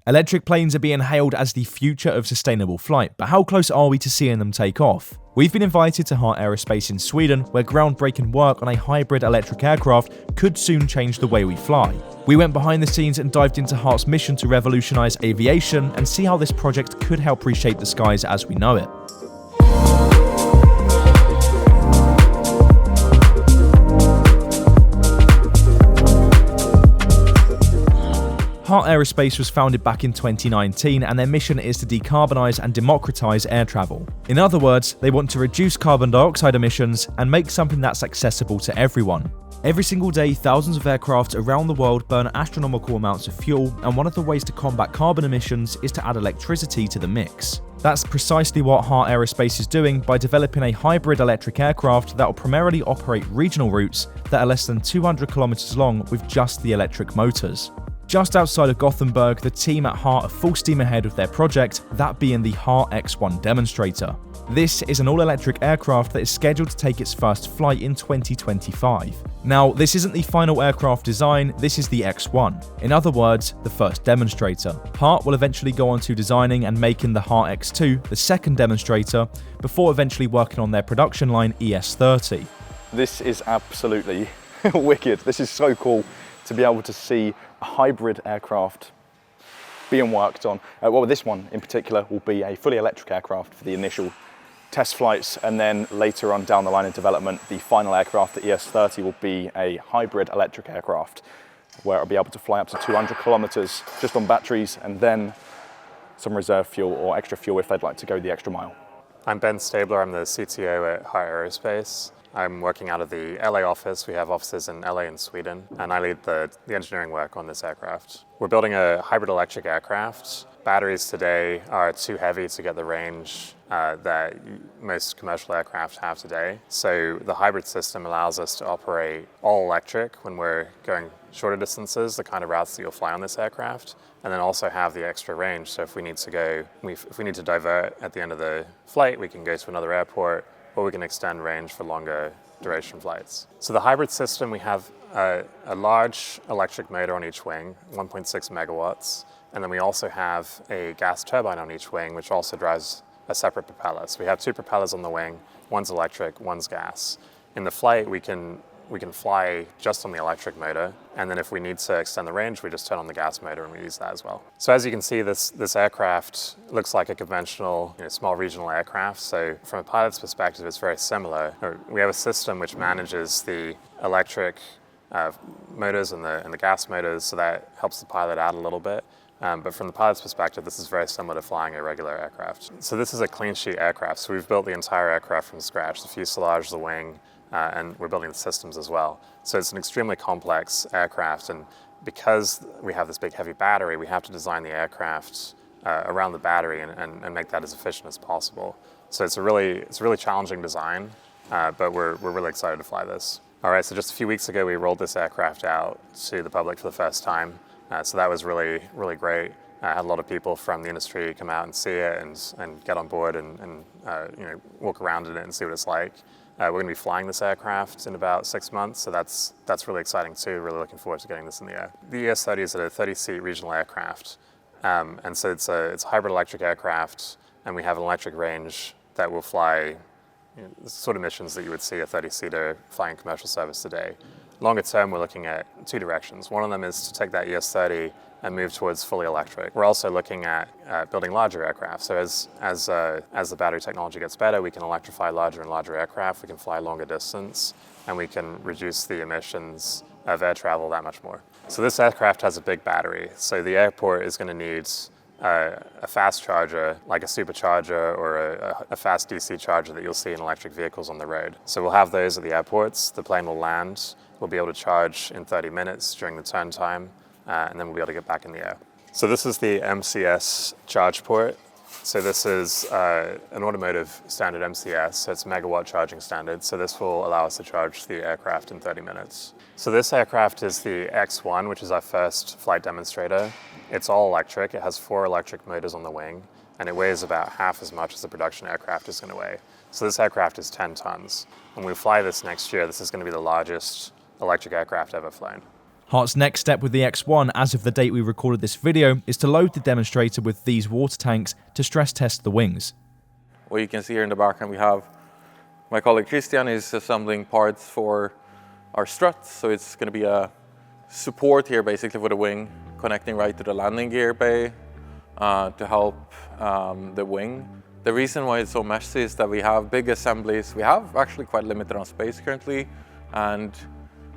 Electric planes are being hailed as the future of sustainable flight, but how close are we to seeing them take off? We've been invited to Heart Aerospace in Sweden, where groundbreaking work on a hybrid electric aircraft could soon change the way we fly. We went behind the scenes and dived into Heart's mission to revolutionize aviation and see how this project could help reshape the skies as we know it. Heart Aerospace was founded back in 2019, and their mission is to decarbonize and democratize air travel. In other words, they want to reduce carbon dioxide emissions and make something that's accessible to everyone. Every single day, thousands of aircraft around the world burn astronomical amounts of fuel, and one of the ways to combat carbon emissions is to add electricity to the mix. That's precisely what Heart Aerospace is doing by developing a hybrid electric aircraft that will primarily operate regional routes that are less than 200 kilometers long with just the electric motors. Just outside of Gothenburg, the team at Heart are full steam ahead with their project, that being the Heart X1 demonstrator. This is an all-electric aircraft that is scheduled to take its first flight in 2025. Now, this isn't the final aircraft design, this is the X1. In other words, the first demonstrator. Heart will eventually go on to designing and making the Heart X2, the second demonstrator, before eventually working on their production line ES30. This is absolutely wicked. This is so cool to be able to see a hybrid aircraft being worked on. Well, this one in particular will be a fully electric aircraft for the initial test flights, and then later on down the line in development, the final aircraft, the ES30, will be a hybrid electric aircraft where it'll be able to fly up to 200 kilometers just on batteries, and then some reserve fuel or extra fuel if they'd like to go the extra mile. I'm Ben Stabler, I'm the CTO at Heart Aerospace. I'm working out of the LA office. We have offices in LA and Sweden, and I lead the engineering work on this aircraft. We're building a hybrid electric aircraft. Batteries today are too heavy to get the range that most commercial aircraft have today. So the hybrid system allows us to operate all electric when we're going shorter distances, the kind of routes that you'll fly on this aircraft, and then also have the extra range. So if we need to divert at the end of the flight, we can go to another airport, or we can extend range for longer duration flights. So the hybrid system, we have a large electric motor on each wing, 1.6 megawatts, and then we also have a gas turbine on each wing, which also drives a separate propeller. So we have two propellers on the wing, one's electric, one's gas. In the flight, we can fly just on the electric motor, and then if we need to extend the range, we just turn on the gas motor and we use that as well. So as you can see, this aircraft looks like a conventional, small regional aircraft. So from a pilot's perspective, it's very similar. We have a system which manages the electric motors and the gas motors, so that helps the pilot out a little bit. But from the pilot's perspective, this is very similar to flying a regular aircraft. So this is a clean sheet aircraft. So we've built the entire aircraft from scratch, the fuselage, the wing, and we're building the systems as well. So it's an extremely complex aircraft, and because we have this big heavy battery, we have to design the aircraft around the battery and make that as efficient as possible. So it's a really challenging design, but we're really excited to fly this. All right, so just a few weeks ago, we rolled this aircraft out to the public for the first time. So that was really great. I had a lot of people from the industry come out and see it and get on board and walk around in it and see what it's like. We're going to be flying this aircraft in about 6 months, so that's really exciting too. Really looking forward to getting this in the air. The ES30 is a 30-seat regional aircraft, and so it's a hybrid electric aircraft, and we have an electric range that will fly the sort of missions that you would see a 30-seater flying commercial service today. Longer term, we're looking at two directions. One of them is to take that ES30 and move towards fully electric. We're also looking at building larger aircraft. So as the battery technology gets better, we can electrify larger and larger aircraft, we can fly longer distance, and we can reduce the emissions of air travel that much more. So this aircraft has a big battery. So the airport is going to need a fast charger, like a supercharger or a fast DC charger that you'll see in electric vehicles on the road. So we'll have those at the airports. The plane will land. We'll be able to charge in 30 minutes during the turn time, and then we'll be able to get back in the air. So this is the MCS charge port. So this is an automotive standard MCS, so it's megawatt charging standard. So this will allow us to charge the aircraft in 30 minutes. So this aircraft is the X1, which is our first flight demonstrator. It's all electric. It has 4 electric motors on the wing, and it weighs about half as much as the production aircraft is going to weigh. So this aircraft is 10 tons. When we fly this next year, this is going to be the largest electric aircraft ever flown. Heart's next step with the X1, as of the date we recorded this video, is to load the demonstrator with these water tanks to stress test the wings. What you can see here in the background, we have my colleague Christian is assembling parts for our struts. So it's going to be a support here basically for the wing, connecting right to the landing gear bay to help the wing. The reason why it's so messy is that we have big assemblies. We have actually quite limited on space currently, and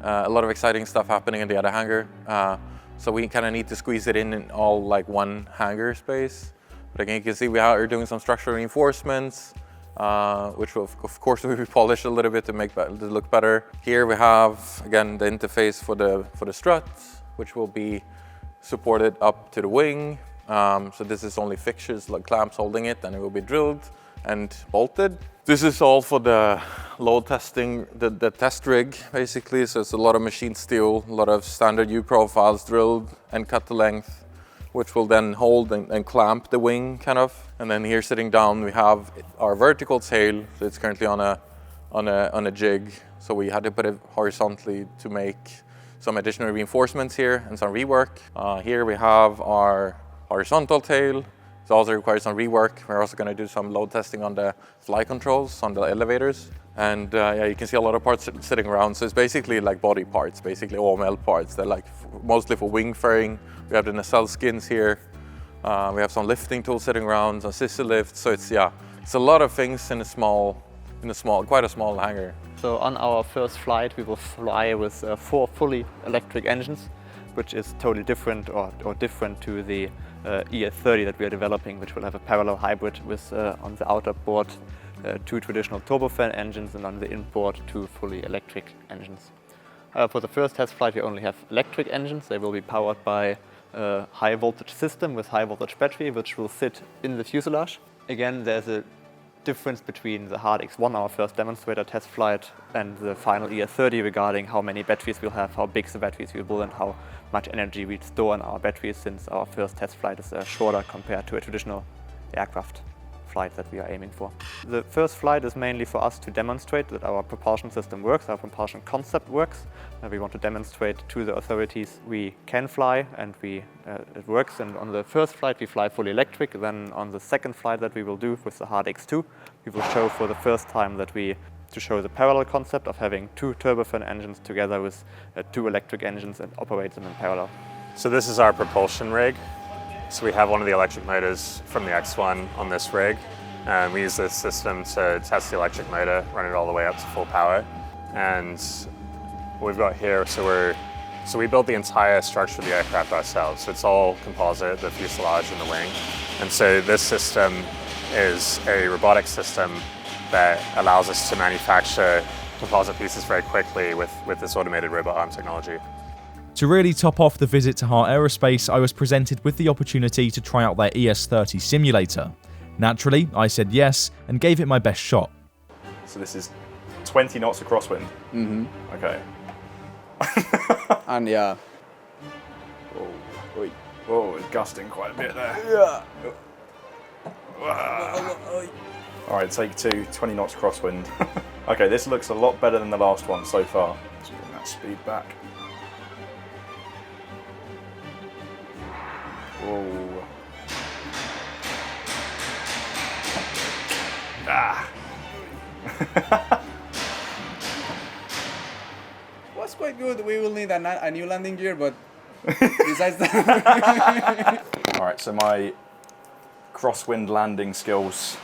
a lot of exciting stuff happening in the other hangar. So we kind of need to squeeze it in all like one hangar space. But again, you can see we are doing some structural reinforcements, which will, of course, will be polished a little bit to make it look better. Here we have, again, the interface for the struts, which will be supported up to the wing. So this is only fixtures, like clamps holding it, and it will be drilled and bolted. This is all for the load testing, the test rig, basically. So it's a lot of machine steel, a lot of standard U profiles drilled and cut to length, which will then hold and clamp the wing, kind of. And then here sitting down, we have our vertical tail. So it's currently on a jig. So we had to put it horizontally to make some additional reinforcements here and some rework. Here we have our horizontal tail. It also requires some rework. We're also going to do some load testing on the fly controls on the elevators. And yeah, you can see a lot of parts sitting around. So it's basically like body parts, basically OML parts. They're like mostly for wing fairing. We have the nacelle skins here. We have some lifting tools sitting around, some scissor lifts. So it's a lot of things in quite a small hangar. So on our first flight, we will fly with 4 fully electric engines, which is totally different or different to the ES30 that we are developing, which will have a parallel hybrid with on the outer board 2 traditional turbofan engines, and on the inboard 2 fully electric engines. For the first test flight, we only have electric engines. They will be powered by a high voltage system with high voltage battery, which will sit in the fuselage. Again, there's a difference between the Heart X1, our first demonstrator test flight, and the final ES30 regarding how many batteries we'll have, how big the batteries will be, and how much energy we store in our batteries, since our first test flight is shorter compared to a traditional aircraft flight that we are aiming for. The first flight is mainly for us to demonstrate that our propulsion system works, our propulsion concept works. We want to demonstrate to the authorities we can fly and it works. And on the first flight we fly fully electric. Then on the second flight that we will do with the Heart X2, we will show for the first time to show the parallel concept of having 2 turbofan engines together with 2 electric engines and operate them in parallel. So this is our propulsion rig. So we have one of the electric motors from the X1 on this rig, and we use this system to test the electric motor, run it all the way up to full power. And what we've got here, so we built the entire structure of the aircraft ourselves. So it's all composite, the fuselage and the wing. And so this system is a robotic system that allows us to manufacture composite pieces very quickly with this automated robot arm technology. To really top off the visit to Heart Aerospace, I was presented with the opportunity to try out their ES30 simulator. Naturally, I said yes and gave it my best shot. So this is 20 knots of crosswind? Mm-hmm. Okay. And yeah. Whoa, it's gusting quite a bit there. Yeah. Alright, take 2, 20 knots crosswind. Okay, this looks a lot better than the last one so far. Let's bring that speed back. Whoa. Ah. Was quite good. We will need a new landing gear, but besides that. Alright, so my crosswind landing skills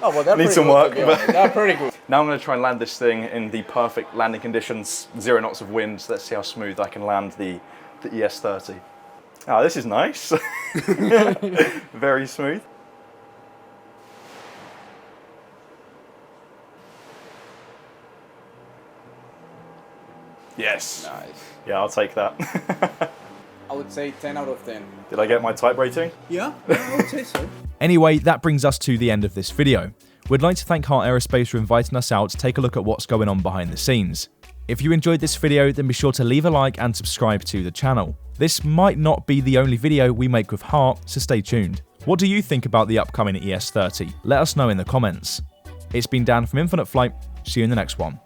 Oh, well, need some work. But they're pretty good. now I'm going to try and land this thing in the perfect landing conditions, 0 knots of wind. So let's see how smooth I can land the ES30. Oh, this is nice. Very smooth. Yes. Nice. Yeah, I'll take that. I would say 10 out of 10. Did I get my type rating? Yeah, I would say so. Anyway, that brings us to the end of this video. We'd like to thank Heart Aerospace for inviting us out to take a look at what's going on behind the scenes. If you enjoyed this video, then be sure to leave a like and subscribe to the channel. This might not be the only video we make with Heart, so stay tuned. What do you think about the upcoming ES30? Let us know in the comments. It's been Dan from Infinite Flight. See you in the next one.